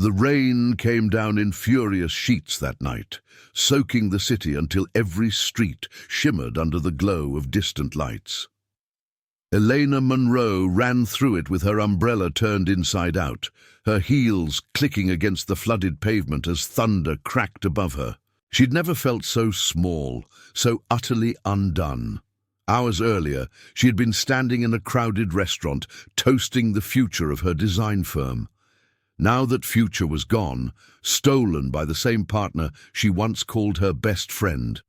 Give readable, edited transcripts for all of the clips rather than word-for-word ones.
The rain came down in furious sheets that night, soaking the city until every street shimmered under the glow of distant lights. Elena Monroe ran through it with her umbrella turned inside out, her heels clicking against the flooded pavement as thunder cracked above her. She'd never felt so small, so utterly undone. Hours earlier, she had been standing in a crowded restaurant, toasting the future of her design firm. Now that future was gone, stolen by the same partner she once called her best friend.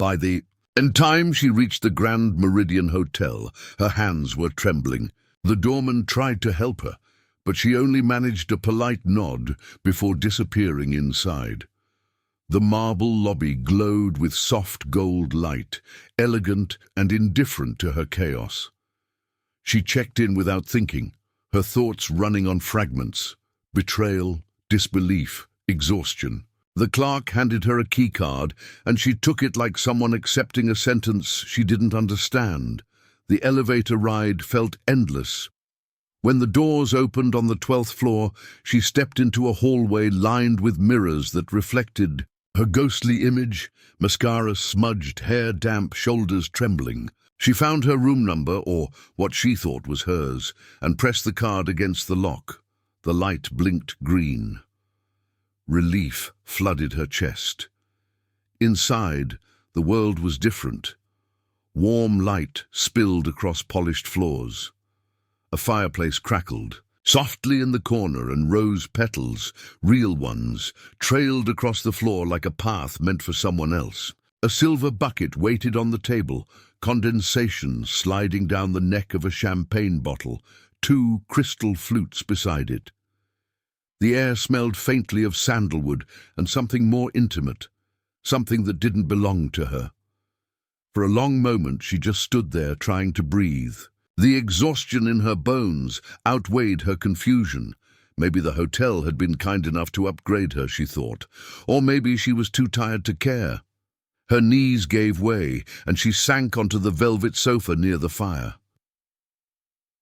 In time she reached the Grand Meridian Hotel. Her hands were trembling. The doorman tried to help her, but she only managed a polite nod before disappearing inside. The marble lobby glowed with soft gold light, elegant and indifferent to her chaos. She checked in without thinking, her thoughts running on fragments: betrayal, disbelief, exhaustion. The clerk handed her a key card, and she took it like someone accepting a sentence she didn't understand. The elevator ride felt endless. When the doors opened on the 12th floor, she stepped into a hallway lined with mirrors that reflected her ghostly image, mascara smudged, hair damp, shoulders trembling. She found her room number, or what she thought was hers, and pressed the card against the lock. The light blinked green. Relief flooded her chest. Inside, the world was different. Warm light spilled across polished floors. A fireplace crackled softly in the corner, and rose petals, real ones, trailed across the floor like a path meant for someone else. A silver bucket waited on the table, condensation sliding down the neck of a champagne bottle, 2 crystal flutes beside it. The air smelled faintly of sandalwood and something more intimate, something that didn't belong to her. For a long moment she just stood there trying to breathe. The exhaustion in her bones outweighed her confusion. Maybe the hotel had been kind enough to upgrade her, she thought, or maybe she was too tired to care. Her knees gave way, and she sank onto the velvet sofa near the fire.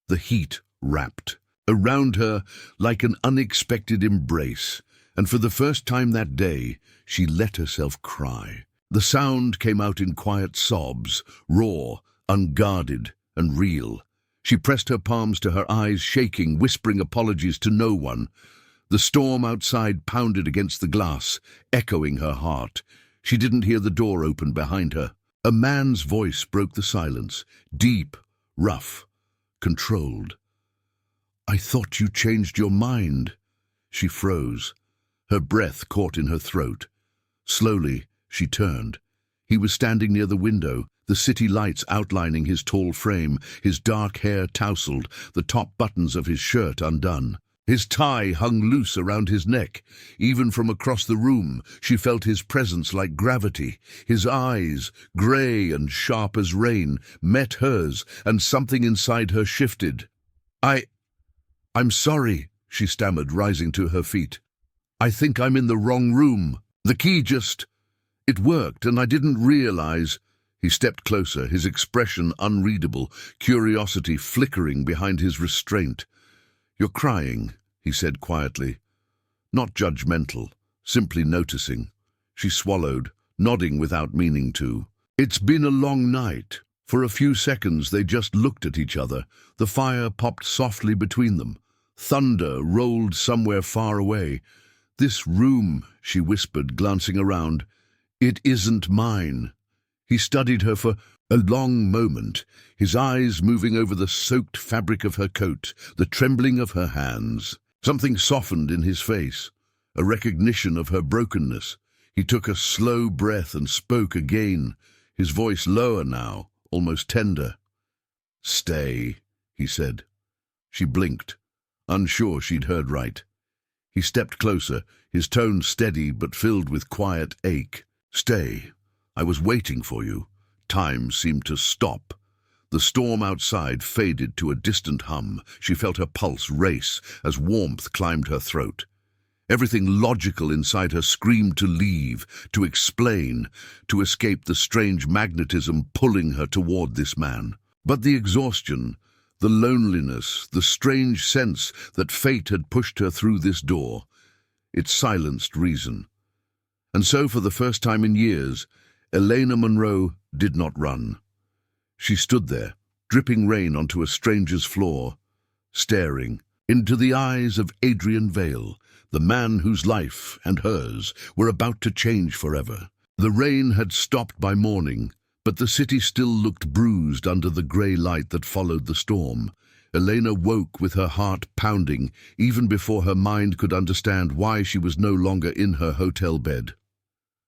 The heat wrapped around her like an unexpected embrace, and for the first time that day, she let herself cry. The sound came out in quiet sobs, raw, unguarded, and real. She pressed her palms to her eyes, shaking, whispering apologies to no one. The storm outside pounded against the glass, echoing her heart. She didn't hear the door open behind her. A man's voice broke the silence, deep, rough, controlled. "I thought you changed your mind." She froze. Her breath caught in her throat. Slowly, she turned. He was standing near the window, the city lights outlining his tall frame, his dark hair tousled, the top buttons of his shirt undone. His tie hung loose around his neck. Even from across the room, she felt his presence like gravity. His eyes, grey and sharp as rain, met hers, and something inside her shifted. I'm sorry," she stammered, rising to her feet. "I think I'm in the wrong room. The key it worked, and I didn't realize." He stepped closer, his expression unreadable, curiosity flickering behind his restraint. "You're crying," he said quietly. Not judgmental, simply noticing. She swallowed, nodding without meaning to. "It's been a long night." For a few seconds they just looked at each other. The fire popped softly between them. Thunder rolled somewhere far away. "This room," she whispered, glancing around, "it isn't mine." He studied her for a long moment, his eyes moving over the soaked fabric of her coat, the trembling of her hands. Something softened in his face, a recognition of her brokenness. He took a slow breath and spoke again, his voice lower now, almost tender. "Stay," he said. She blinked, unsure she'd heard right. He stepped closer, his tone steady but filled with quiet ache. "Stay. I was waiting for you." Time seemed to stop. The storm outside faded to a distant hum. She felt her pulse race as warmth climbed her throat. Everything logical inside her screamed to leave, to explain, to escape the strange magnetism pulling her toward this man. But the exhaustion, the loneliness, the strange sense that fate had pushed her through this door, It silenced reason. And so, for the first time in years, Elena Monroe did not run. She stood there, dripping rain onto a stranger's floor, staring into the eyes of Adrian Vale, the man whose life and hers were about to change forever. The rain had stopped by morning, but the city still looked bruised under the grey light that followed the storm. Elena woke with her heart pounding, even before her mind could understand why she was no longer in her hotel bed.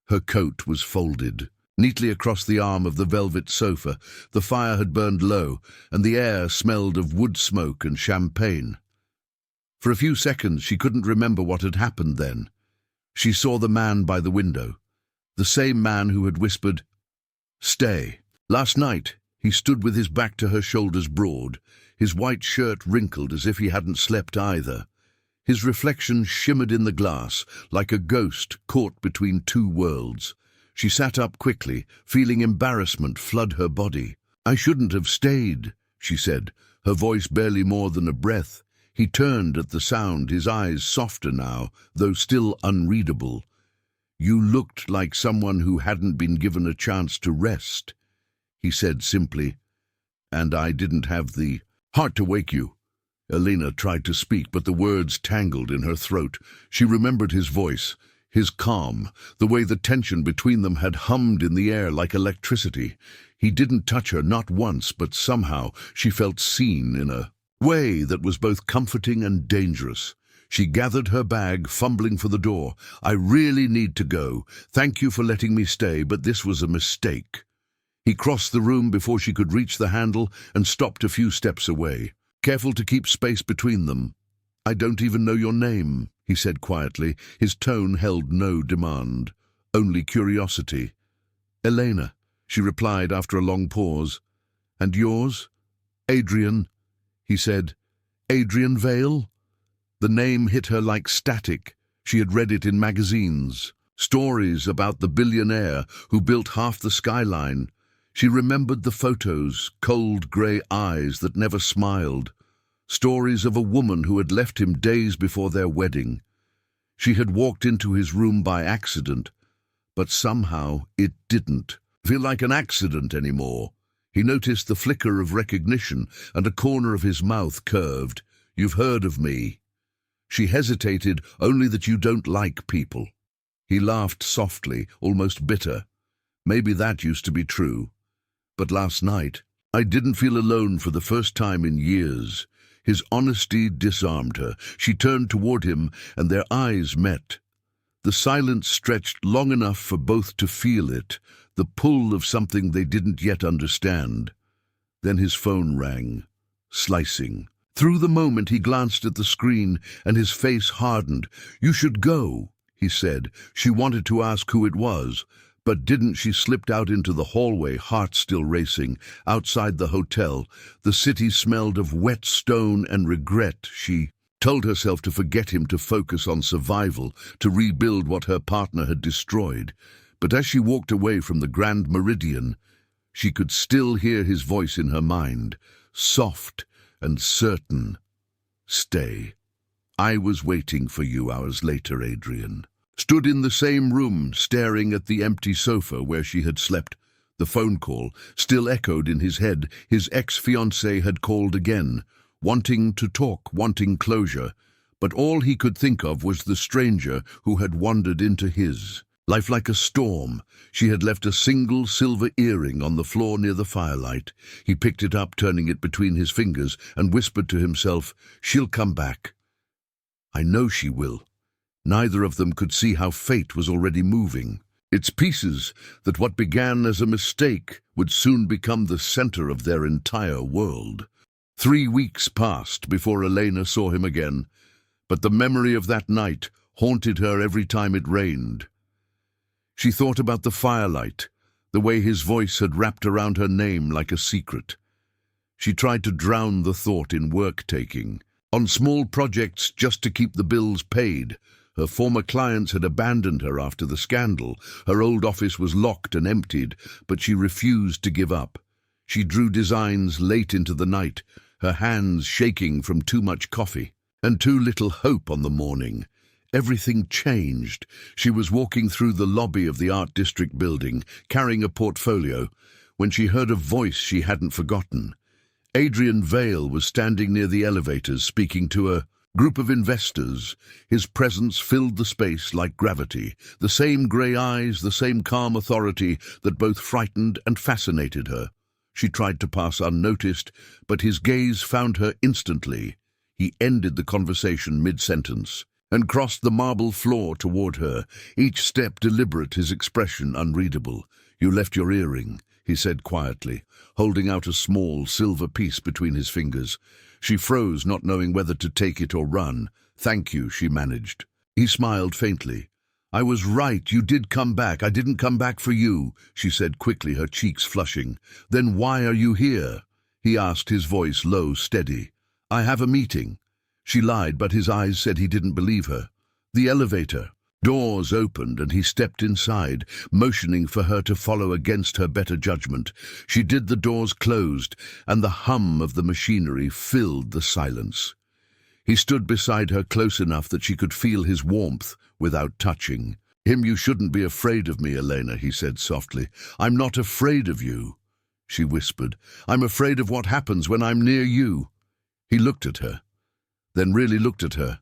Her coat was folded neatly across the arm of the velvet sofa. The fire had burned low, and the air smelled of wood smoke and champagne. For a few seconds she couldn't remember what had happened then. She saw the man by the window, the same man who had whispered, "Stay." Last night he stood with his back to her, shoulders broad, his white shirt wrinkled as if he hadn't slept either. His reflection shimmered in the glass like a ghost caught between two worlds. She sat up quickly, feeling embarrassment flood her body. "I shouldn't have stayed," she said, her voice barely more than a breath. He turned at the sound, his eyes softer now, though still unreadable. "You looked like someone who hadn't been given a chance to rest," he said simply, "and I didn't have the heart to wake you." Elena tried to speak, but the words tangled in her throat. She remembered his voice, his calm, the way the tension between them had hummed in the air like electricity. He didn't touch her, not once, but somehow she felt seen in a way that was both comforting and dangerous. She gathered her bag, fumbling for the door. "I really need to go. Thank you for letting me stay, but this was a mistake." He crossed the room before she could reach the handle and stopped a few steps away, careful to keep space between them. "I don't even know your name," he said quietly. His tone held no demand, only curiosity. "Elena," she replied after a long pause. "And yours?" "Adrian," he said. "Adrian Vale?" The name hit her like static. She had read it in magazines, stories about the billionaire who built half the skyline. She remembered the photos, cold grey eyes that never smiled, stories of a woman who had left him days before their wedding. She had walked into his room by accident, but somehow it didn't feel like an accident anymore. He noticed the flicker of recognition, and a corner of his mouth curved. "You've heard of me." She hesitated. "Only that you don't like people." He laughed softly, almost bitter. Maybe that used to be true. But last night, I didn't feel alone for the first time in years. His honesty disarmed her. She turned toward him, and their eyes met. The silence stretched long enough for both to feel it, the pull of something they didn't yet understand. Then his phone rang, slicing. Through the moment he glanced at the screen, and his face hardened. "You should go," he said. She wanted to ask who it was, but didn't. She slipped out into the hallway, heart still racing. Outside the hotel, the city smelled of wet stone and regret. She told herself to forget him, to focus on survival, to rebuild what her partner had destroyed. But as she walked away from the Grand Meridian, she could still hear his voice in her mind, soft and certain. "Stay. I was waiting for you." Hours later, Adrian stood in the same room, staring at the empty sofa where she had slept. The phone call still echoed in his head. His ex-fiancée had called again, wanting to talk, wanting closure. But all he could think of was the stranger who had wandered into his life like a storm. She had left a single silver earring on the floor near the firelight. He picked it up, turning it between his fingers, and whispered to himself, "She'll come back. I know she will." Neither of them could see how fate was already moving its pieces, that what began as a mistake would soon become the center of their entire world. 3 weeks passed before Elena saw him again, but the memory of that night haunted her every time it rained. She thought about the firelight, the way his voice had wrapped around her name like a secret. She tried to drown the thought in work-taking, on small projects just to keep the bills paid. Her former clients had abandoned her after the scandal. Her old office was locked and emptied, but she refused to give up. She drew designs late into the night, her hands shaking from too much coffee and too little hope on the morning. Everything changed. She was walking through the lobby of the Art District building, carrying a portfolio, when she heard a voice she hadn't forgotten. Adrian Vale was standing near the elevators, speaking to a group of investors. His presence filled the space like gravity, the same grey eyes, the same calm authority that both frightened and fascinated her. She tried to pass unnoticed, but his gaze found her instantly. He ended the conversation mid-sentence and crossed the marble floor toward her, each step deliberate, his expression unreadable. "You left your earring," he said quietly, holding out a small silver piece between his fingers. She froze, not knowing whether to take it or run. "Thank you," she managed. He smiled faintly. "I was right, you did come back. I didn't come back for you," she said quickly, her cheeks flushing. "Then why are you here?" he asked, his voice low, steady. "I have a meeting." She lied, but his eyes said he didn't believe her. The elevator. Doors opened and he stepped inside, motioning for her to follow against her better judgment. She did. The doors closed, and the hum of the machinery filled the silence. He stood beside her close enough that she could feel his warmth without touching. "You shouldn't be afraid of me, Elena," he said softly. "I'm not afraid of you," she whispered. "I'm afraid of what happens when I'm near you." He looked at her, then really looked at her,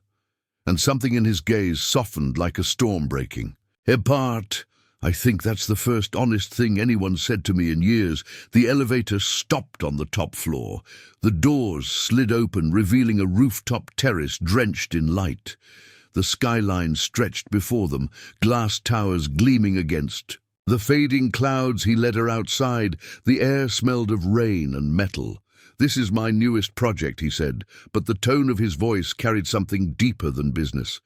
and something in his gaze softened like a storm breaking. "Apart, I think that's the first honest thing anyone said to me in years." The elevator stopped on the top floor. The doors slid open, revealing a rooftop terrace drenched in light. The skyline stretched before them, glass towers gleaming against the fading clouds. He led her outside. The air smelled of rain and metal. "This is my newest project," he said, but the tone of his voice carried something deeper than business.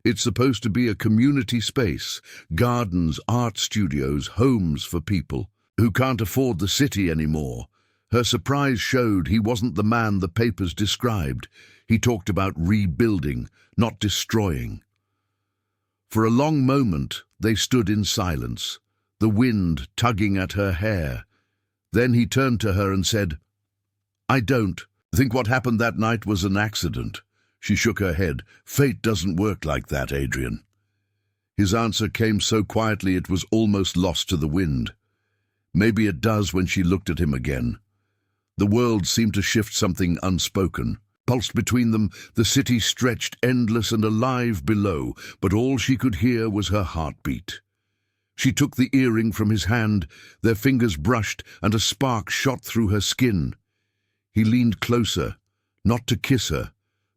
"It's supposed to be a community space, gardens, art studios, homes for people who can't afford the city anymore." Her surprise showed he wasn't the man the papers described. He talked about rebuilding, not destroying. For a long moment, they stood in silence, the wind tugging at her hair. Then he turned to her and said, "I don't think what happened that night was an accident." She shook her head. "Fate doesn't work like that, Adrian." His answer came so quietly it was almost lost to the wind. "Maybe it does." When she looked at him again, the world seemed to shift, something unspoken pulsed between them. The city stretched endless and alive below, but all she could hear was her heartbeat. She took the earring from his hand. Their fingers brushed, and a spark shot through her skin. He leaned closer, not to kiss her,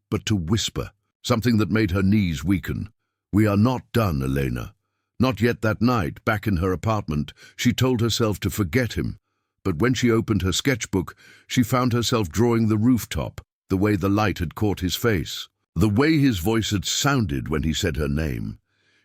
but to whisper, something that made her knees weaken. "We are not done, Elena." Not yet. That night, back in her apartment, she told herself to forget him. But when she opened her sketchbook, she found herself drawing the rooftop, the way the light had caught his face, the way his voice had sounded when he said her name.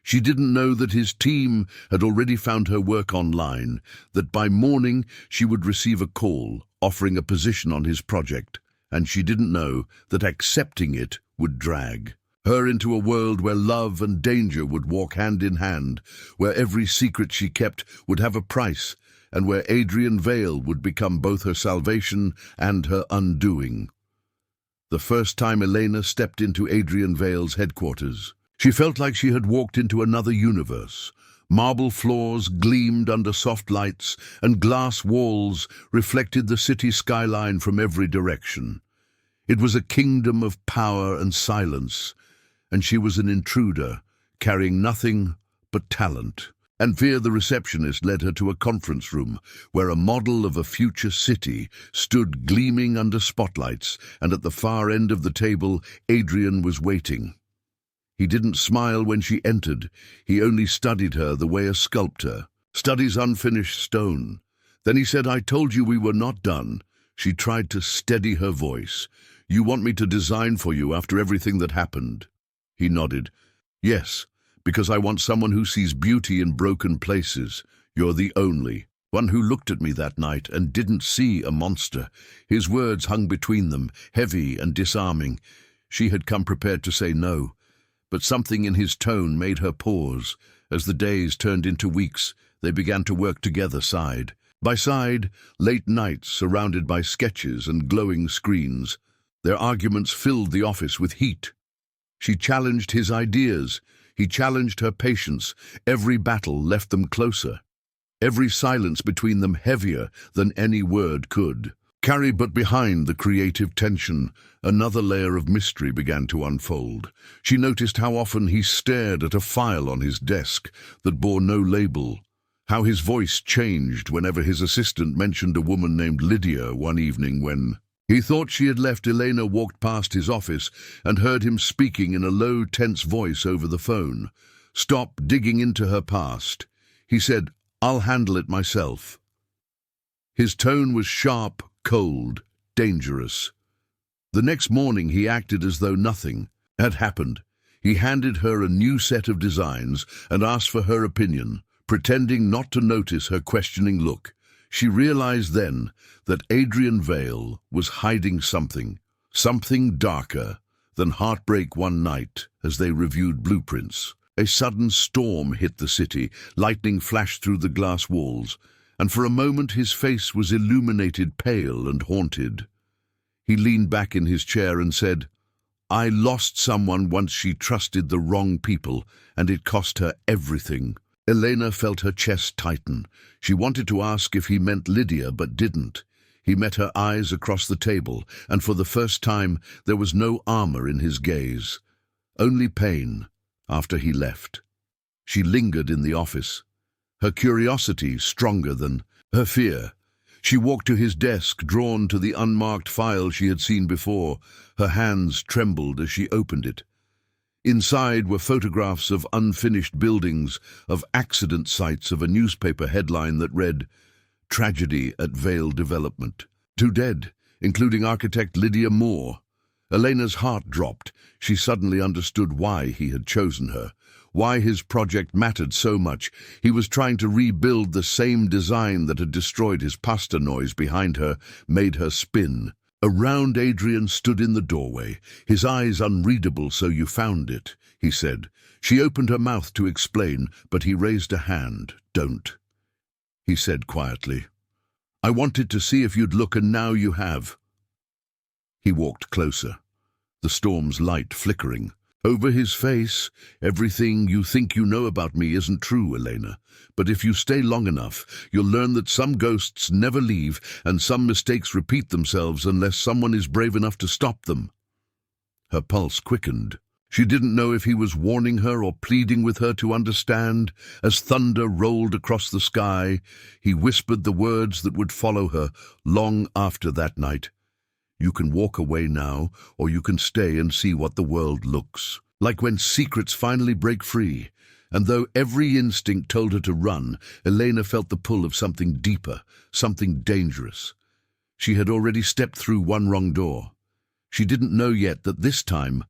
She didn't know that his team had already found her work online, that by morning she would receive a call offering a position on his project, and she didn't know that accepting it would drag her into a world where love and danger would walk hand in hand, where every secret she kept would have a price, and where Adrian Vale would become both her salvation and her undoing. The first time Elena stepped into Adrian Vale's headquarters, she felt like she had walked into another universe. Marble floors gleamed under soft lights, and glass walls reflected the city skyline from every direction. It was a kingdom of power and silence, and she was an intruder, carrying nothing but talent and fear. The receptionist led her to a conference room where a model of a future city stood gleaming under spotlights, and at the far end of the table, Adrian was waiting. He didn't smile when she entered. He only studied her the way a sculptor studies unfinished stone. Then he said, "I told you we were not done." She tried to steady her voice. "You want me to design for you after everything that happened?" He nodded. "Yes, because I want someone who sees beauty in broken places. You're the only one who looked at me that night and didn't see a monster." His words hung between them, heavy and disarming. She had come prepared to say no, but something in his tone made her pause. As the days turned into weeks, they began to work together side by side, late nights surrounded by sketches and glowing screens. Their arguments filled the office with heat. She challenged his ideas. He challenged her patience. Every battle left them closer. Every silence between them heavier than any word could carry. But behind the creative tension, another layer of mystery began to unfold. She noticed how often he stared at a file on his desk that bore no label, how his voice changed whenever his assistant mentioned a woman named Lydia one evening when he thought she had left. Elena walked past his office and heard him speaking in a low, tense voice over the phone. "Stop digging into her past," he said. "I'll handle it myself." His tone was sharp, cold, dangerous. The next morning he acted as though nothing had happened. He handed her a new set of designs and asked for her opinion, pretending not to notice her questioning look. She realized then that Adrian Vale was hiding something darker than heartbreak. One night, as they reviewed blueprints, a sudden storm hit the city. Lightning flashed through the glass walls, and for a moment his face was illuminated, pale and haunted. He leaned back in his chair and said, "I lost someone once. She trusted the wrong people, and it cost her everything." Elena felt her chest tighten. She wanted to ask if he meant Lydia, but didn't. He met her eyes across the table, and for the first time there was no armor in his gaze, only pain. After he left, she lingered in the office, her curiosity stronger than her fear. She walked to his desk, drawn to the unmarked file she had seen before. Her hands trembled as she opened it. Inside were photographs of unfinished buildings, of accident sites, of a newspaper headline that read, "Tragedy at Vale Development. 2 dead, including architect Lydia Moore." Elena's heart dropped. She suddenly understood why he had chosen her, why his project mattered so much. He was trying to rebuild the same design that had destroyed his pasta. Noise behind her made her spin. Around Adrian stood in the doorway, his eyes unreadable. "So you found it," he said. She opened her mouth to explain, but he raised a hand. "Don't," he said quietly. "I wanted to see if you'd look, and now you have." He walked closer, the storm's light flickering over his face. "Everything you think you know about me isn't true, Elena. But if you stay long enough, you'll learn that some ghosts never leave, and some mistakes repeat themselves unless someone is brave enough to stop them." Her pulse quickened. She didn't know if he was warning her or pleading with her to understand. As thunder rolled across the sky, he whispered the words that would follow her long after that night. "You can walk away now, or you can stay and see what the world looks like when secrets finally break free." And though every instinct told her to run, Elena felt the pull of something deeper, something dangerous. She had already stepped through one wrong door. She didn't know yet that this time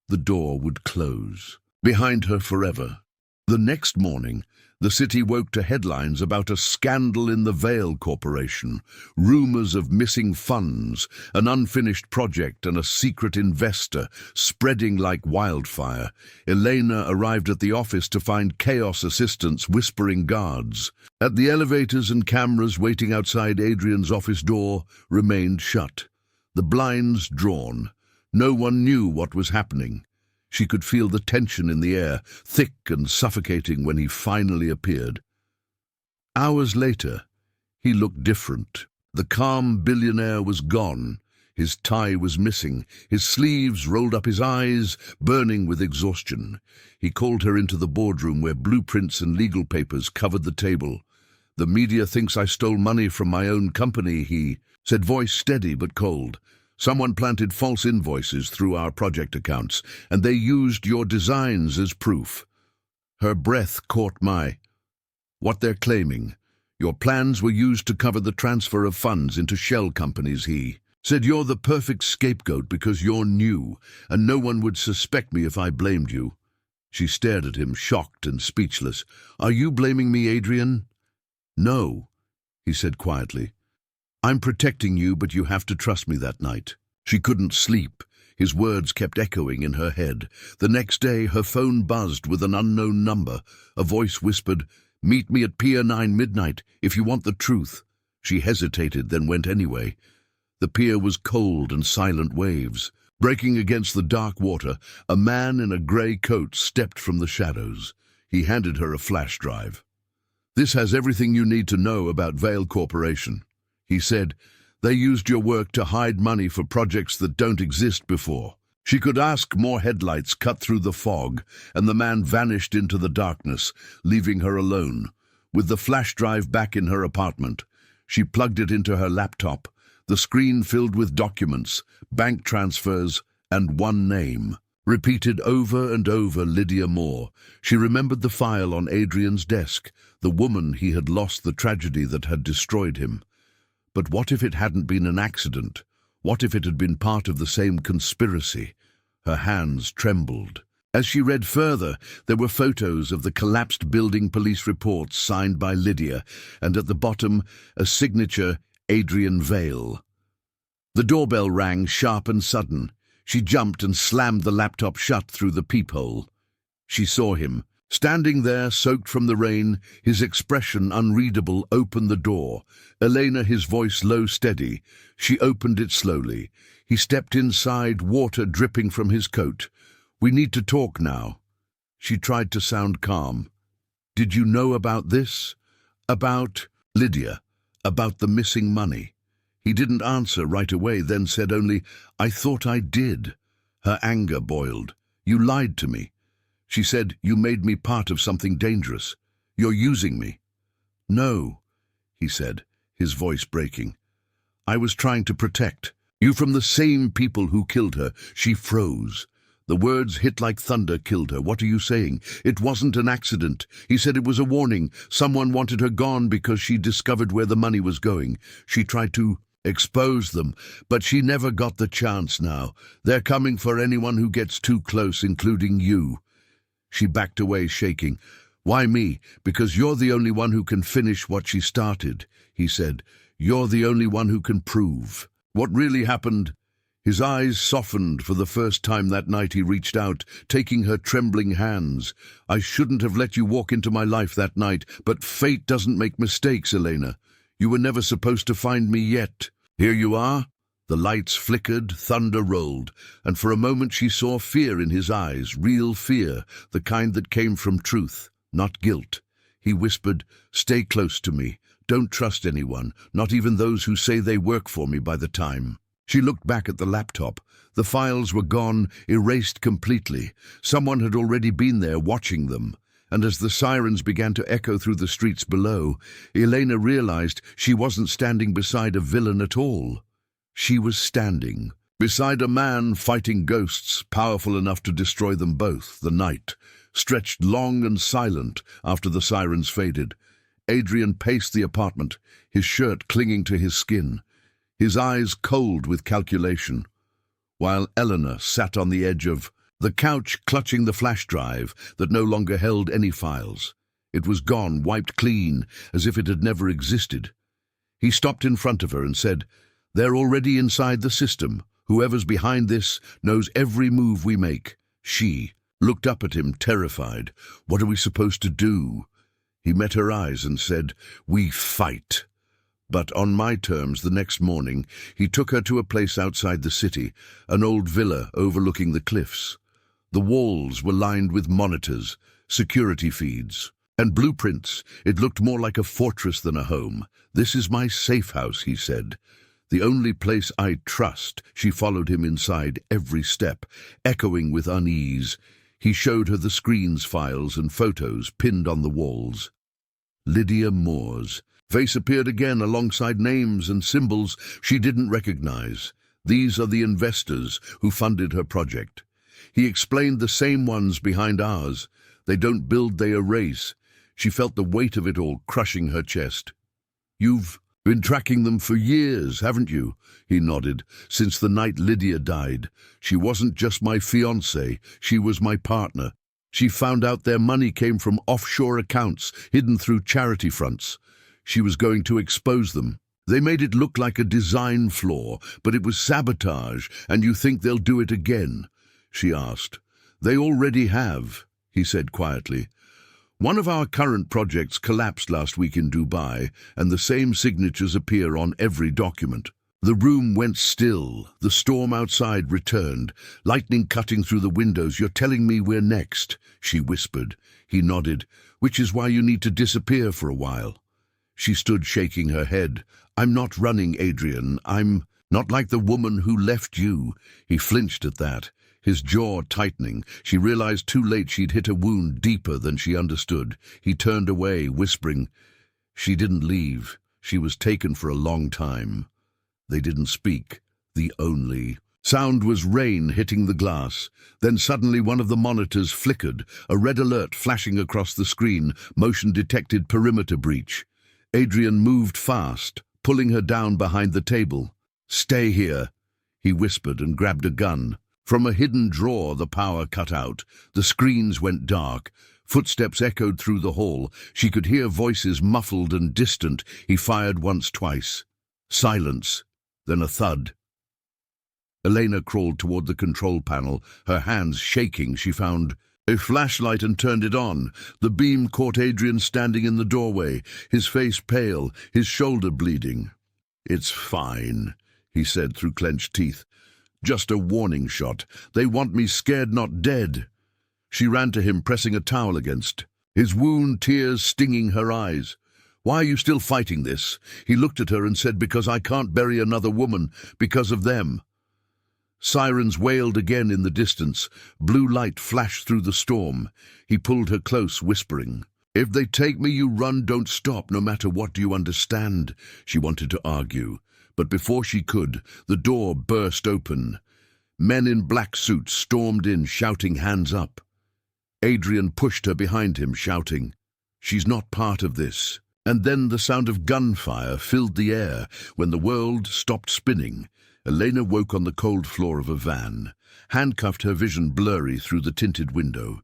the door would close behind her forever. The next morning, the city woke to headlines about a scandal in the Vale Corporation, rumors of missing funds, an unfinished project, and a secret investor spreading like wildfire. Elena arrived at the office to find chaos, assistants whispering, guards at the elevators, and cameras waiting outside Adrian's office door remained shut, the blinds drawn. No one knew what was happening. She could feel the tension in the air, thick and suffocating, when he finally appeared. Hours later, he looked different. The calm billionaire was gone. His tie was missing, his sleeves rolled up, his eyes burning with exhaustion. He called her into the boardroom where blueprints and legal papers covered the table. "The media thinks I stole money from my own company," he said, voice steady but cold. "Someone planted false invoices through our project accounts, and they used your designs as proof." Her breath caught my. "What they're claiming. Your plans were used to cover the transfer of funds into shell companies," he said. "You're the perfect scapegoat because you're new, and no one would suspect me if I blamed you." She stared at him, shocked and speechless. "Are you blaming me, Adrian?" "No," he said quietly. "I'm protecting you, but you have to trust me." That night, she couldn't sleep. His words kept echoing in her head. The next day, her phone buzzed with an unknown number. A voice whispered, "Meet me at Pier 9 midnight, if you want the truth." She hesitated, then went anyway. The pier was cold and silent waves. Breaking against the dark water, a man in a grey coat stepped from the shadows. He handed her a flash drive. "This has everything you need to know about Vale Corporation," he said. "They used your work to hide money for projects that don't exist before." She could ask. More headlights cut through the fog, and the man vanished into the darkness, leaving her alone. With the flash drive back in her apartment, she plugged it into her laptop, the screen filled with documents, bank transfers, and one name. Repeated over and over, Lydia Moore. She remembered the file on Adrian's desk, the woman he had lost, the tragedy that had destroyed him. But what if it hadn't been an accident? What if it had been part of the same conspiracy? Her hands trembled. As she read further, there were photos of the collapsed building, police reports signed by Lydia, and at the bottom, a signature, Adrian Vale. The doorbell rang, sharp and sudden. She jumped and slammed the laptop shut through the peephole. She saw him, standing there, soaked from the rain, his expression unreadable. "Open the door." Elena, his voice low, steady. She opened it slowly. He stepped inside, water dripping from his coat. "We need to talk now." She tried to sound calm. "Did you know about this?" "About Lydia, about the missing money." He didn't answer right away, then said only, "I thought I did." Her anger boiled. "You lied to me." She said, "You made me part of something dangerous. You're using me." "No," he said, his voice breaking. "I was trying to protect you from the same people who killed her." She froze. The words hit like thunder. "Killed her? What are you saying?" "It wasn't an accident." He said. "It was a warning. Someone wanted her gone because she discovered where the money was going. She tried to expose them, but she never got the chance now. They're coming for anyone who gets too close, including you." She backed away, shaking. "Why me?" "Because you're the only one who can finish what she started," he said. "You're the only one who can prove what really happened." His eyes softened. For the first time that night he reached out, taking her trembling hands. "I shouldn't have let you walk into my life that night, but fate doesn't make mistakes, Elena. You were never supposed to find me yet. Here you are." The lights flickered, thunder rolled, and for a moment she saw fear in his eyes, real fear, the kind that came from truth, not guilt. He whispered, "Stay close to me. Don't trust anyone, not even those who say they work for me by the time." She looked back at the laptop. The files were gone, erased completely. Someone had already been there watching them. And as the sirens began to echo through the streets below, Elena realized she wasn't standing beside a villain at all. She was standing beside a man fighting ghosts powerful enough to destroy them both. The night stretched long and silent after the sirens faded. Adrian paced the apartment, his shirt clinging to his skin, his eyes cold with calculation, while Eleanor sat on the edge of the couch, clutching the flash drive that no longer held any files. It was gone, wiped clean, as if it had never existed. He stopped in front of her and said, "They're already inside the system. Whoever's behind this knows every move we make." She looked up at him, terrified. "What are we supposed to do?" He met her eyes and said, "We fight." But on my terms. The next morning, he took her to a place outside the city, an old villa overlooking the cliffs. The walls were lined with monitors, security feeds, and blueprints. It looked more like a fortress than a home. "This is my safe house," he said. "The only place I trust." She followed him inside every step, echoing with unease. He showed her the screens, files, and photos pinned on the walls. Lydia Moore's face appeared again alongside names and symbols she didn't recognize. "These are the investors who funded her project." He explained, "The same ones behind ours. They don't build, they erase." She felt the weight of it all crushing her chest. "You've been tracking them for years, haven't you?" He nodded. "Since the night Lydia died. She wasn't just my fiancée, she was my partner. She found out their money came from offshore accounts, hidden through charity fronts. She was going to expose them. They made it look like a design flaw, but it was sabotage. And you think they'll do it again?" she asked. "They already have," he said quietly. "One of our current projects collapsed last week in Dubai, and the same signatures appear on every document." The room went still. The storm outside returned, lightning cutting through the windows. "You're telling me we're next," she whispered. He nodded. "Which is why you need to disappear for a while." She stood shaking her head. "I'm not running, Adrian. I'm not like the woman who left you." He flinched at that, his jaw tightening. She realized too late she'd hit a wound deeper than she understood. He turned away, whispering, "She didn't leave. She was taken for a long time." They didn't speak. The only sound was rain hitting the glass. Then suddenly one of the monitors flickered, a red alert flashing across the screen. Motion detected, perimeter breach. Adrian moved fast, pulling her down behind the table. "Stay here," he whispered and grabbed a gun. From a hidden drawer the power cut out. The screens went dark. Footsteps echoed through the hall. She could hear voices muffled and distant. He fired once, twice. Silence. Then a thud. Elena crawled toward the control panel, her hands shaking. She found a flashlight and turned it on. The beam caught Adrian standing in the doorway, his face pale, his shoulder bleeding. "It's fine," he said through clenched teeth. "Just a warning shot. They want me scared, not dead." She ran to him, pressing a towel against his wound, tears stinging her eyes. "Why are you still fighting this?" He looked at her and said, "Because I can't bury another woman, because of them." Sirens wailed again in the distance. Blue light flashed through the storm. He pulled her close, whispering, "If they take me, you run, don't stop, no matter what. Do you understand?" She wanted to argue, but before she could, the door burst open. Men in black suits stormed in, shouting, "Hands up." Adrian pushed her behind him, shouting, "She's not part of this." And then the sound of gunfire filled the air. When the world stopped spinning, Elena woke on the cold floor of a van, handcuffed, her vision blurry through the tinted window.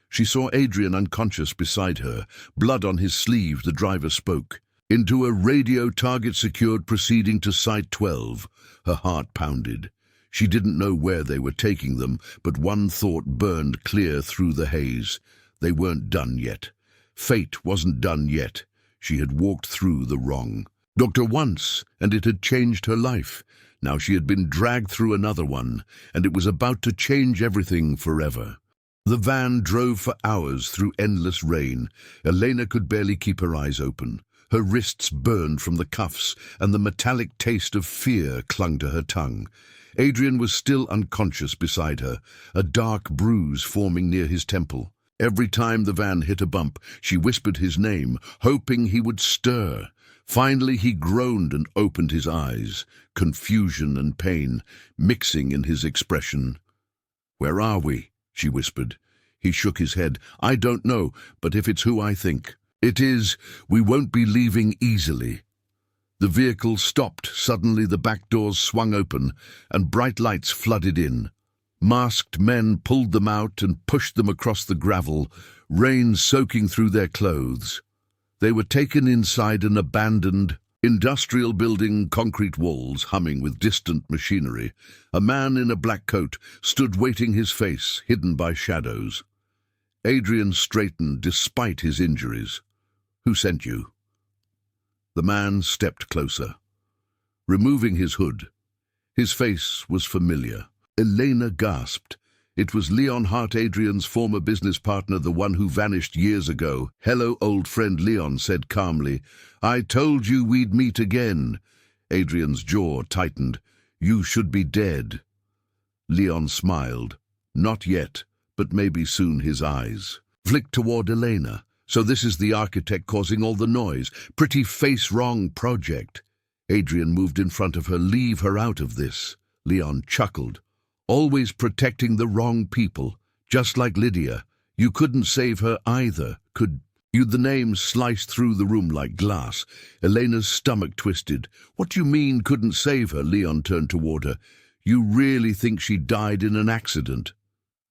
She saw Adrian unconscious beside her, blood on his sleeve. The driver spoke. "Into a radio, target secured, proceeding to Site 12. Her heart pounded. She didn't know where they were taking them, but one thought burned clear through the haze. They weren't done yet. Fate wasn't done yet. She had walked through the wrong doctor once, and it had changed her life. Now she had been dragged through another one, and it was about to change everything forever. The van drove for hours through endless rain. Elena could barely keep her eyes open. Her wrists burned from the cuffs, and the metallic taste of fear clung to her tongue. Adrian was still unconscious beside her, a dark bruise forming near his temple. Every time the van hit a bump, she whispered his name, hoping he would stir. Finally he groaned and opened his eyes, confusion and pain mixing in his expression. "Where are we?" she whispered. He shook his head. "I don't know, but if it's who I think it is, we won't be leaving easily." The vehicle stopped. Suddenly the back doors swung open, and bright lights flooded in. Masked men pulled them out and pushed them across the gravel, rain soaking through their clothes. They were taken inside an abandoned industrial building, concrete walls humming with distant machinery. A man in a black coat stood waiting, his face hidden by shadows. Adrian straightened despite his injuries. "Who sent you?" The man stepped closer, removing his hood. His face was familiar. Elena gasped. It was Leon Hart, Adrian's former business partner, the one who vanished years ago. "Hello, old friend," Leon said calmly. "I told you we'd meet again." Adrian's jaw tightened. "You should be dead." Leon smiled. "Not yet, but maybe soon." His eyes flicked toward Elena. "So this is the architect causing all the noise. Pretty face-wrong project." Adrian moved in front of her. "Leave her out of this." Leon chuckled. "Always protecting the wrong people, just like Lydia. You couldn't save her either, could you?" The name sliced through the room like glass. Elena's stomach twisted. "What do you mean, couldn't save her?" Leon turned toward her. "You really think she died in an accident?"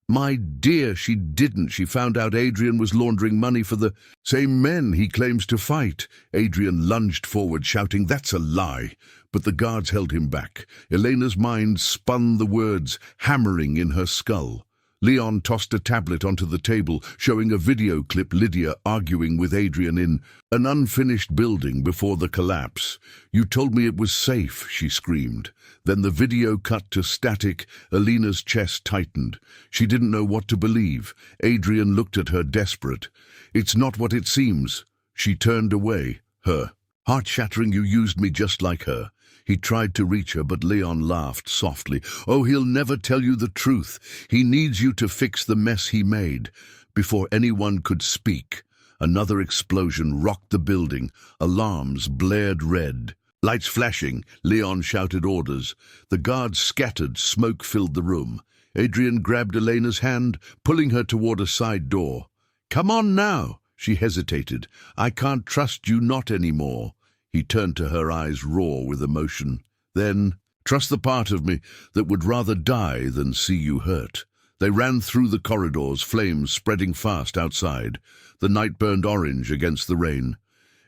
"My dear, she didn't. She found out Adrian was laundering money for the same men he claims to fight." Adrian lunged forward, shouting, "That's a lie." But the guards held him back. Elena's mind spun the words, hammering in her skull. Leon tossed a tablet onto the table, showing a video clip Lydia arguing with Adrian in an unfinished building before the collapse. "You told me it was safe," she screamed. Then the video cut to static. Elena's chest tightened. She didn't know what to believe. Adrian looked at her, desperate. "It's not what it seems." She turned away. "Her. Heart-shattering, you used me just like her." He tried to reach her, but Leon laughed softly. "Oh, he'll never tell you the truth. He needs you to fix the mess he made." Before anyone could speak, another explosion rocked the building. Alarms blared red. Lights flashing, Leon shouted orders. The guards scattered, smoke filled the room. Adrian grabbed Elena's hand, pulling her toward a side door. "Come on now." She hesitated. "I can't trust you not anymore." He turned to her, eyes raw with emotion. Then, "Trust the part of me that would rather die than see you hurt." They ran through the corridors, flames spreading fast outside. The night burned orange against the rain.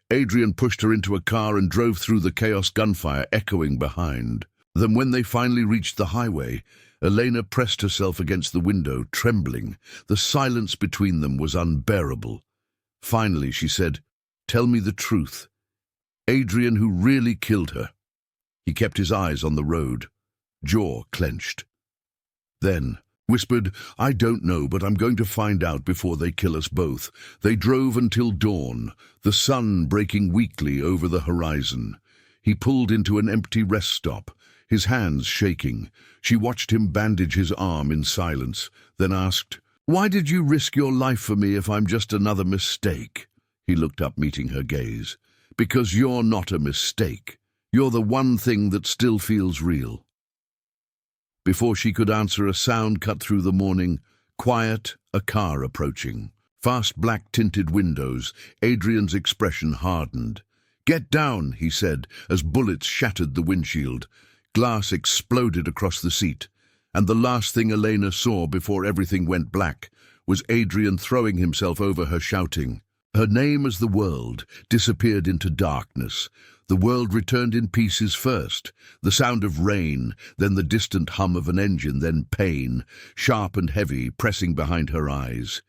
Adrian pushed her into a car and drove through the chaos, gunfire echoing behind. Then when they finally reached the highway, Elena pressed herself against the window, trembling. The silence between them was unbearable. Finally, she said, "Tell me the truth. Adrian who really killed her." He kept his eyes on the road, jaw clenched. Then whispered, "I don't know, but I'm going to find out before they kill us both." They drove until dawn, the sun breaking weakly over the horizon. He pulled into an empty rest stop, his hands shaking. She watched him bandage his arm in silence, then asked, "Why did you risk your life for me if I'm just another mistake?" He looked up, meeting her gaze. "Because you're not a mistake. You're the one thing that still feels real." Before she could answer, a sound cut through the morning. Quiet, a car approaching. Fast black-tinted windows. Adrian's expression hardened. "Get down," he said, as bullets shattered the windshield. Glass exploded across the seat. And the last thing Elena saw before everything went black was Adrian throwing himself over her, shouting. Her name, as the world disappeared into darkness. The world returned in pieces first, the sound of rain, then the distant hum of an engine, then pain, sharp and heavy, pressing behind her eyes.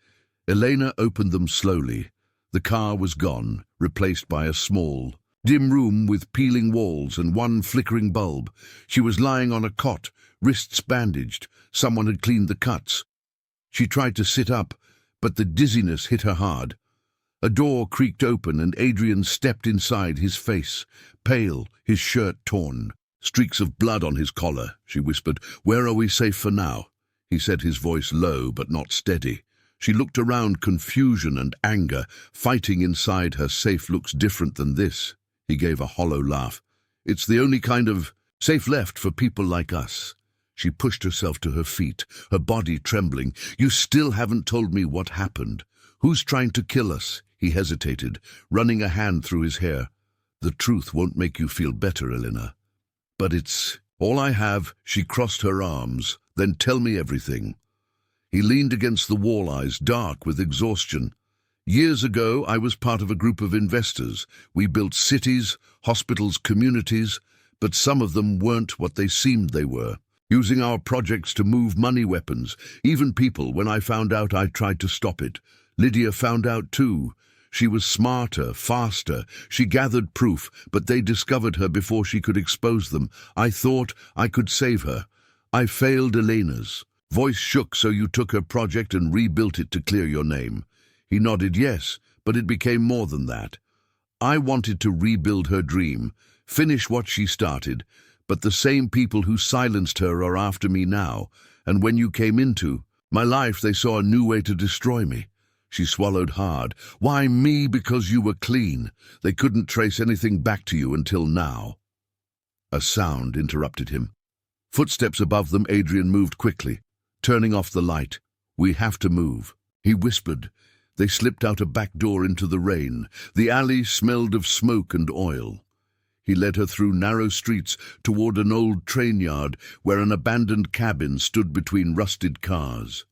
Elena opened them slowly. The car was gone, replaced by a small, dim room with peeling walls and one flickering bulb. She was lying on a cot, wrists bandaged. Someone had cleaned the cuts. She tried to sit up, but the dizziness hit her hard. A door creaked open and Adrian stepped inside, his face pale, his shirt torn. "Streaks of blood on his collar," she whispered. "Where are we safe for now?" He said, his voice low but not steady. She looked around, confusion and anger fighting inside her. "Safe looks different than this." He gave a hollow laugh. "It's the only kind of safe left for people like us." She pushed herself to her feet, her body trembling. "You still haven't told me what happened. Who's trying to kill us?" He hesitated, running a hand through his hair. "The truth won't make you feel better, Elena. But it's all I have." She crossed her arms. "Then tell me everything." He leaned against the wall, eyes dark with exhaustion. "Years ago, I was part of a group of investors. We built cities, hospitals, communities, but some of them weren't what they seemed they were. Using our projects to move money, weapons, even people. When I found out, I tried to stop it. Lydia found out too. She was smarter, faster. She gathered proof, but they discovered her before she could expose them. I thought I could save her. I failed." Elena's voice shook. "So you took her project and rebuilt it to clear your name?" He nodded. "Yes, but it became more than that. I wanted to rebuild her dream, finish what she started, but the same people who silenced her are after me now, and when you came into my life, they saw a new way to destroy me." She swallowed hard. "Why me? Because you were clean. They couldn't trace anything back to you until now." A sound interrupted him. Footsteps above them. Adrian moved quickly, turning off the light. "We have to move," he whispered. They slipped out a back door into the rain. The alley smelled of smoke and oil. He led her through narrow streets toward an old train yard where an abandoned cabin stood between rusted cars.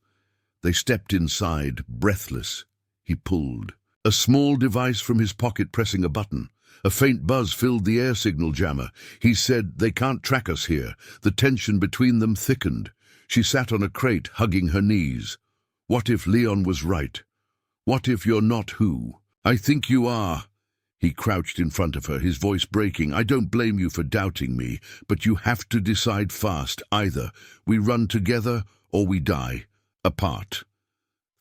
They stepped inside, breathless. He pulled a small device from his pocket, pressing a button. A faint buzz filled the air signal jammer. He said, "They can't track us here." The tension between them thickened. She sat on a crate, hugging her knees. What if Leon was right? What if you're not who I think you are? He crouched in front of her, his voice breaking. I don't blame you for doubting me, but you have to decide fast. Either we run together or we die apart.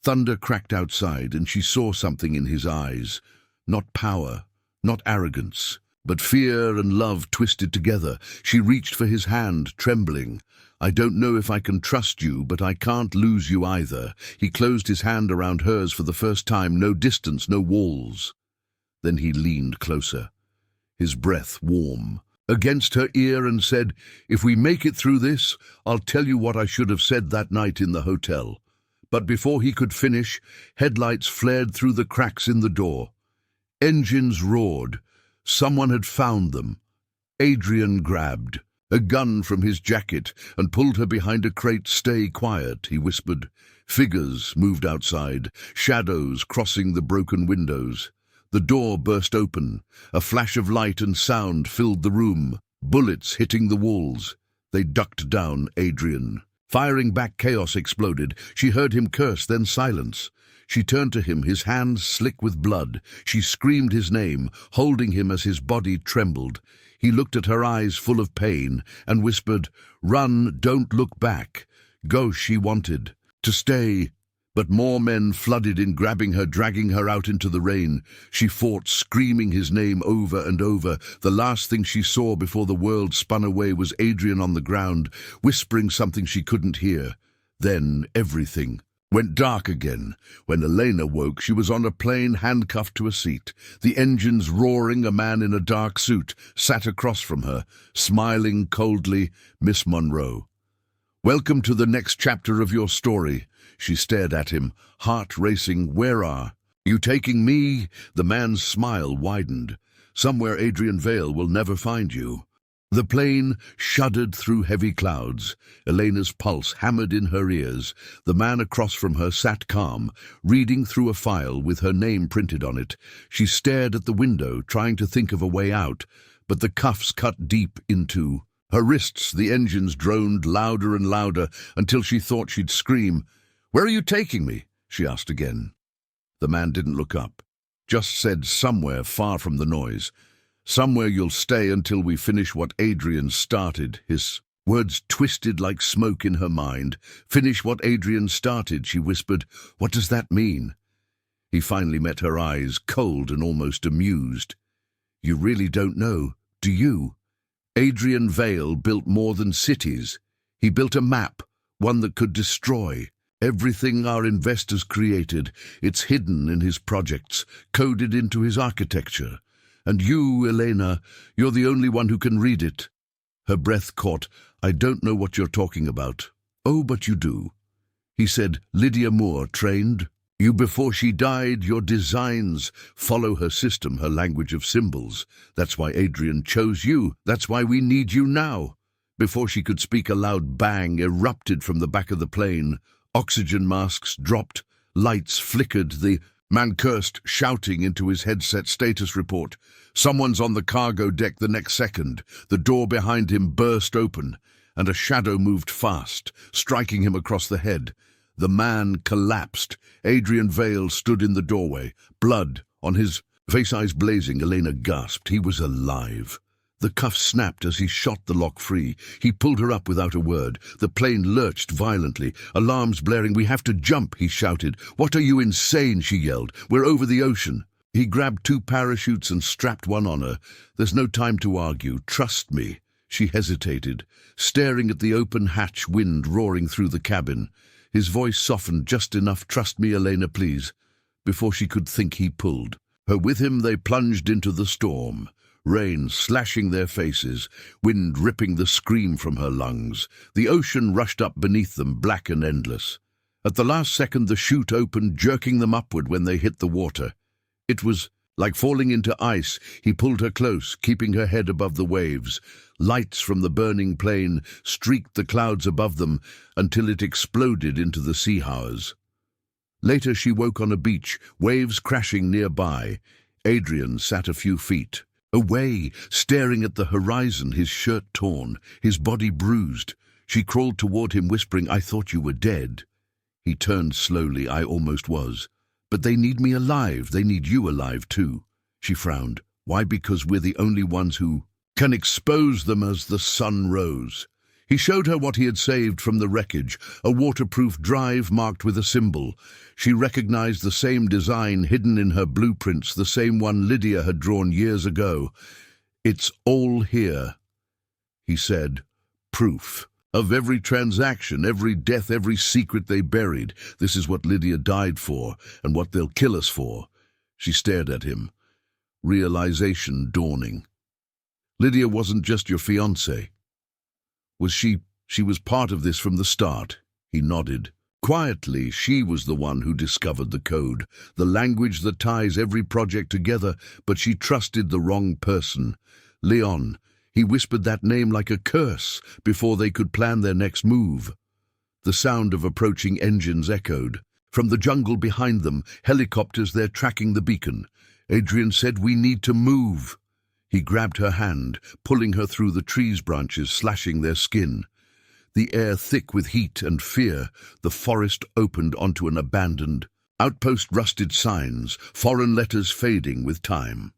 Thunder cracked outside, and she saw something in his eyes. Not power, not arrogance, but fear and love twisted together. She reached for his hand, trembling. I don't know if I can trust you, but I can't lose you either. He closed his hand around hers for the first time. No distance, no walls. Then he leaned closer, his breath warm, against her ear, and said, If we make it through this, I'll tell you what I should have said that night in the hotel. But before he could finish, headlights flared through the cracks in the door. Engines roared. Someone had found them. Adrian grabbed a gun from his jacket and pulled her behind a crate. Stay quiet, he whispered. Figures moved outside, shadows crossing the broken windows. The door burst open. A flash of light and sound filled the room. Bullets hitting the walls. They ducked down Adrian. Firing back, chaos exploded. She heard him curse, then silence. She turned to him, his hands slick with blood. She screamed his name, holding him as his body trembled. He looked at her eyes full of pain and whispered, Run, don't look back. Go, she wanted to stay. But more men flooded in, grabbing her, dragging her out into the rain. She fought, screaming his name over and over. The last thing she saw before the world spun away was Adrian on the ground, whispering something she couldn't hear. Then everything went dark again. When Elena woke, she was on a plane, handcuffed to a seat. The engines roaring. A man in a dark suit sat across from her, smiling coldly. Miss Monroe. Welcome to the next chapter of your story. She stared at him, heart racing. Where are you taking me? The man's smile widened. Somewhere Adrian Vale will never find you. The plane shuddered through heavy clouds. Elena's pulse hammered in her ears. The man across from her sat calm, reading through a file with her name printed on it. She stared at the window, trying to think of a way out, but the cuffs cut deep into her wrists. The engines droned louder and louder until she thought she'd scream. Where are you taking me? She asked again. The man didn't look up, just said somewhere far from the noise. Somewhere you'll stay until we finish what Adrian started. His words twisted like smoke in her mind. Finish what Adrian started, she whispered. What does that mean? He finally met her eyes, cold and almost amused. You really don't know, do you? Adrian Vale built more than cities. He built a map, one that could destroy everything our investors created. It's hidden in his projects, coded into his architecture. And you, Elena, you're the only one who can read it. Her breath caught. I don't know what you're talking about. Oh, but you do. He said, Lydia Moore trained you before she died. Your designs follow her system, her language of symbols. That's why Adrian chose you. That's why we need you now. Before she could speak, a loud bang erupted from the back of the plane. Oxygen masks dropped, lights flickered. The man cursed, shouting into his headset. Status report. Someone's on the cargo deck. The next second, the door behind him burst open, and a shadow moved fast, striking him across the head. The man collapsed. Adrian Vale stood in the doorway, blood on his face, eyes blazing. Elena gasped. He was alive. The cuffs snapped as he shot the lock free. He pulled her up without a word. The plane lurched violently, alarms blaring. We have to jump, he shouted. What are you, insane? She yelled. We're over the ocean. He grabbed 2 parachutes and strapped one on her. There's no time to argue. Trust me. She hesitated, staring at the open hatch, wind roaring through the cabin. His voice softened just enough. Trust me, Elena, please. Before she could think, he pulled her with him. They plunged into the storm. Rain slashing their faces, wind ripping the scream from her lungs. The ocean rushed up beneath them, black and endless. At the last second, the chute opened, jerking them upward when they hit the water. It was like falling into ice. He pulled her close, keeping her head above the waves. Lights from the burning plane streaked the clouds above them until it exploded into the sea howers. Later she woke on a beach, waves crashing nearby. Adrian sat a few feet away, staring at the horizon, his shirt torn, his body bruised. She crawled toward him, whispering, "I thought you were dead." He turned slowly. "I almost was. But they need me alive. They need you alive too." She frowned. "Why? Because we're the only ones who can expose them." As the sun rose, he showed her what he had saved from the wreckage, a waterproof drive marked with a symbol. She recognized the same design hidden in her blueprints, the same one Lydia had drawn years ago. "It's all here," he said. "Proof of every transaction, every death, every secret they buried. This is what Lydia died for, and what they'll kill us for." She stared at him, realization dawning. "Lydia wasn't just your fiancée. Was she? She was part of this from the start." He nodded. "Quietly, she was the one who discovered the code, the language that ties every project together, but she trusted the wrong person. Leon. He whispered that name like a curse before they could plan their next move." The sound of approaching engines echoed. From the jungle behind them, helicopters, they're tracking the beacon. Adrian said, "We need to move." He grabbed her hand, pulling her through the trees' branches, slashing their skin. The air thick with heat and fear, the forest opened onto an abandoned outpost, rusted signs, foreign letters fading with time.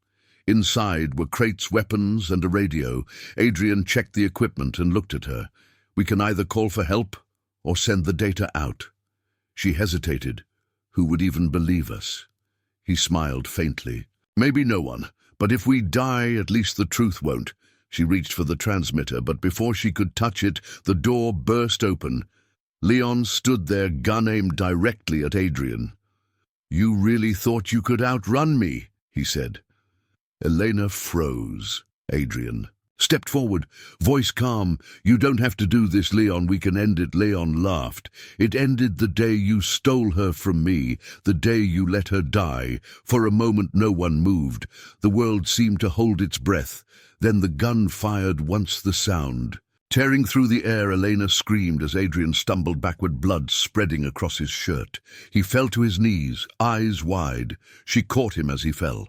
Inside were crates, weapons, and a radio. Adrian checked the equipment and looked at her. "We can either call for help or send the data out." She hesitated. "Who would even believe us?" He smiled faintly. "Maybe no one, but if we die, at least the truth won't." She reached for the transmitter, but before she could touch it, the door burst open. Leon stood there, gun aimed directly at Adrian. "You really thought you could outrun me?" he said. Elena froze. Adrian stepped forward, voice calm. "You don't have to do this, Leon. We can end it." Leon laughed. "It ended the day you stole her from me, the day you let her die." For a moment no one moved. The world seemed to hold its breath. Then the gun fired once, the sound tearing through the air. Elena screamed as Adrian stumbled backward, blood spreading across his shirt. He fell to his knees, eyes wide. She caught him as he fell.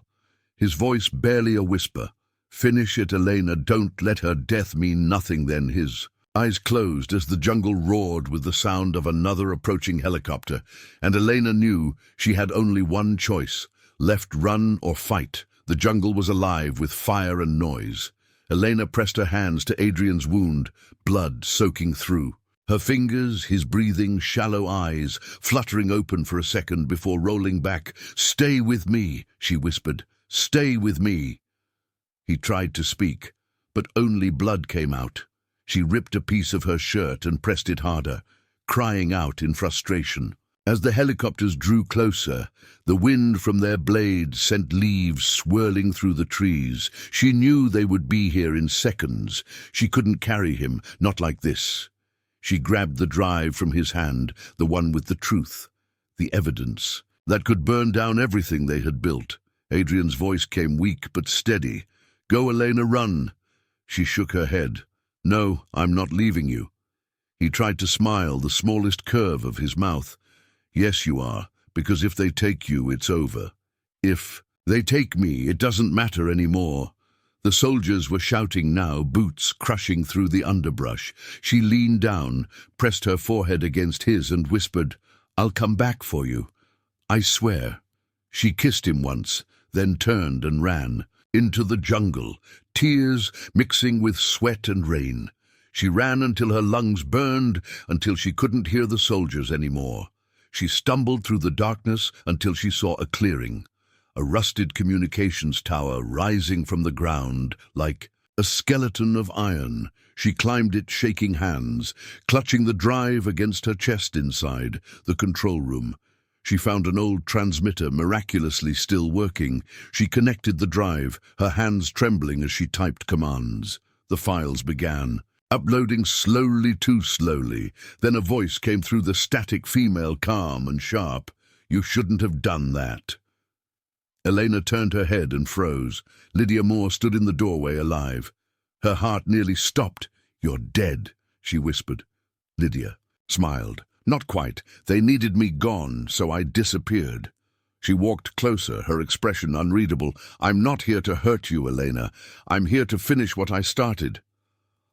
His voice barely a whisper. "Finish it, Elena. Don't let her death mean nothing." Then his eyes closed as the jungle roared with the sound of another approaching helicopter, and Elena knew she had only one choice: left, run, or fight. The jungle was alive with fire and noise. Elena pressed her hands to Adrian's wound, blood soaking through. Her fingers, his breathing, shallow eyes, fluttering open for a second before rolling back. "Stay with me," she whispered. "Stay with me." He tried to speak, but only blood came out. She ripped a piece of her shirt and pressed it harder, crying out in frustration. As the helicopters drew closer, the wind from their blades sent leaves swirling through the trees. She knew they would be here in seconds. She couldn't carry him, not like this. She grabbed the drive from his hand, the one with the truth, the evidence, that could burn down everything they had built. Adrian's voice came weak but steady. "Go, Elena, run." She shook her head. "No, I'm not leaving you." He tried to smile, the smallest curve of his mouth. "Yes, you are, because if they take you, it's over. If they take me, it doesn't matter anymore." The soldiers were shouting now, boots crushing through the underbrush. She leaned down, pressed her forehead against his and whispered, "I'll come back for you. I swear." She kissed him once, then turned and ran into the jungle, tears mixing with sweat and rain. She ran until her lungs burned, until she couldn't hear the soldiers anymore. She stumbled through the darkness until she saw a clearing, a rusted communications tower rising from the ground like a skeleton of iron. She climbed it, shaking hands, clutching the drive against her chest. Inside the control room, she found an old transmitter miraculously still working. She connected the drive, her hands trembling as she typed commands. The files began, uploading slowly, too slowly. Then a voice came through the static, female, calm and sharp. "You shouldn't have done that." Elena turned her head and froze. Lydia Moore stood in the doorway, alive. Her heart nearly stopped. "You're dead," she whispered. Lydia smiled. "Not quite. They needed me gone, so I disappeared." She walked closer, her expression unreadable. "I'm not here to hurt you, Elena. I'm here to finish what I started."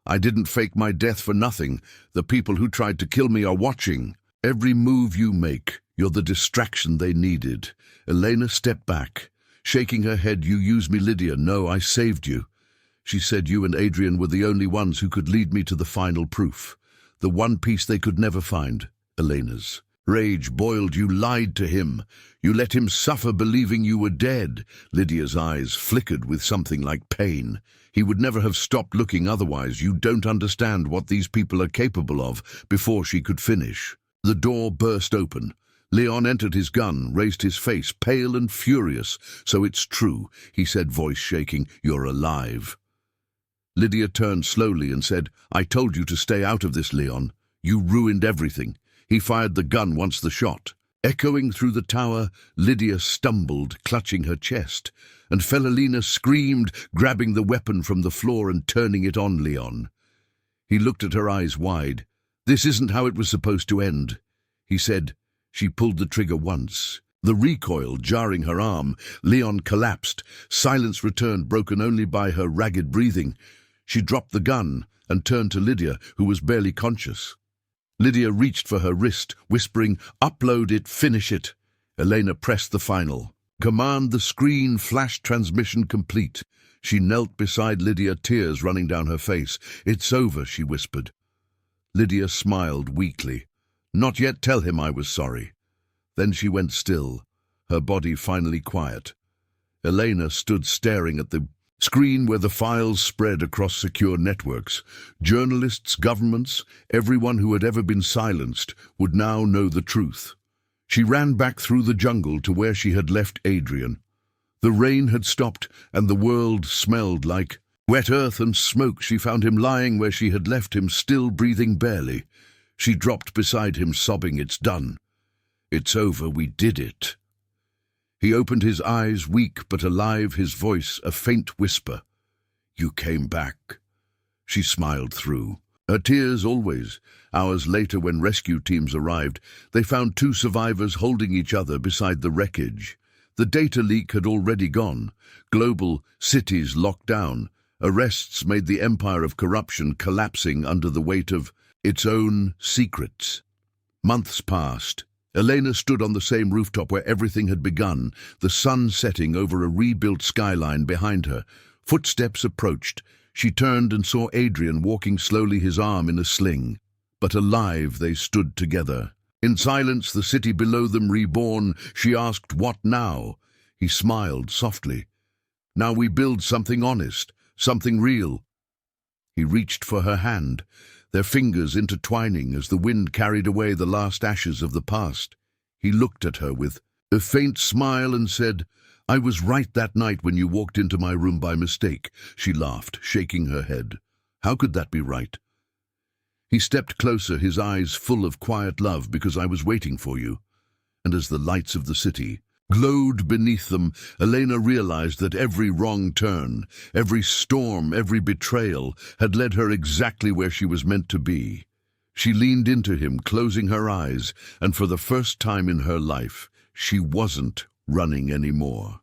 I didn't fake my death for nothing. The people who tried to kill me are watching. Every move you make, you're the distraction they needed. Elena stepped back, shaking her head. You used me, Lydia. No, I saved you. She said you and Adrian were the only ones who could lead me to the final proof. The one piece they could never find, Elena's. Rage boiled. You lied to him. You let him suffer believing you were dead. Lydia's eyes flickered with something like pain. He would never have stopped looking otherwise. You don't understand what these people are capable of. Before she could finish, the door burst open. Leon entered, his gun, raised his face, pale and furious. So it's true, he said, voice shaking. You're alive. Lydia turned slowly and said, I told you to stay out of this, Leon. You ruined everything. He fired the gun once the shot. Echoing through the tower, Lydia stumbled, clutching her chest, and Felina screamed, grabbing the weapon from the floor and turning it on Leon. He looked at her, eyes wide. This isn't how it was supposed to end, he said. She pulled the trigger once. The recoil jarring her arm, Leon collapsed. Silence returned, broken only by her ragged breathing. She dropped the gun and turned to Lydia, who was barely conscious. Lydia reached for her wrist, whispering, upload it, finish it. Elena pressed the final command. The screen flashed, transmission complete. She knelt beside Lydia, tears running down her face. It's over, she whispered. Lydia smiled weakly. Not yet, tell him I was sorry. Then she went still, her body finally quiet. Elena stood staring at the screen where the files spread across secure networks. Journalists, governments, everyone who had ever been silenced would now know the truth. She ran back through the jungle to where she had left Adrian. The rain had stopped and the world smelled like wet earth and smoke. She found him lying where she had left him, still breathing barely. She dropped beside him, sobbing, it's done. It's over, we did it. He opened his eyes, weak but alive, his voice a faint whisper. You came back. She smiled through her tears. Always. Hours later, when rescue teams arrived, they found two survivors holding each other beside the wreckage. The data leak had already gone. Global cities locked down. Arrests made the empire of corruption collapsing under the weight of its own secrets. Months passed. Elena stood on the same rooftop where everything had begun, the sun setting over a rebuilt skyline behind her. Footsteps approached. She turned and saw Adrian walking slowly, his arm in a sling. But alive, they stood together. In silence, the city below them reborn. She asked, what now? He smiled softly. Now we build something honest, something real. He reached for her hand, their fingers intertwining as the wind carried away the last ashes of the past. He looked at her with a faint smile and said, I was right that night when you walked into my room by mistake. She laughed, shaking her head. How could that be right? He stepped closer, his eyes full of quiet love. Because I was waiting for you. And as the lights of the city glowed beneath them, Elena realized that every wrong turn, every storm, every betrayal had led her exactly where she was meant to be. She leaned into him, closing her eyes, and for the first time in her life, she wasn't running anymore.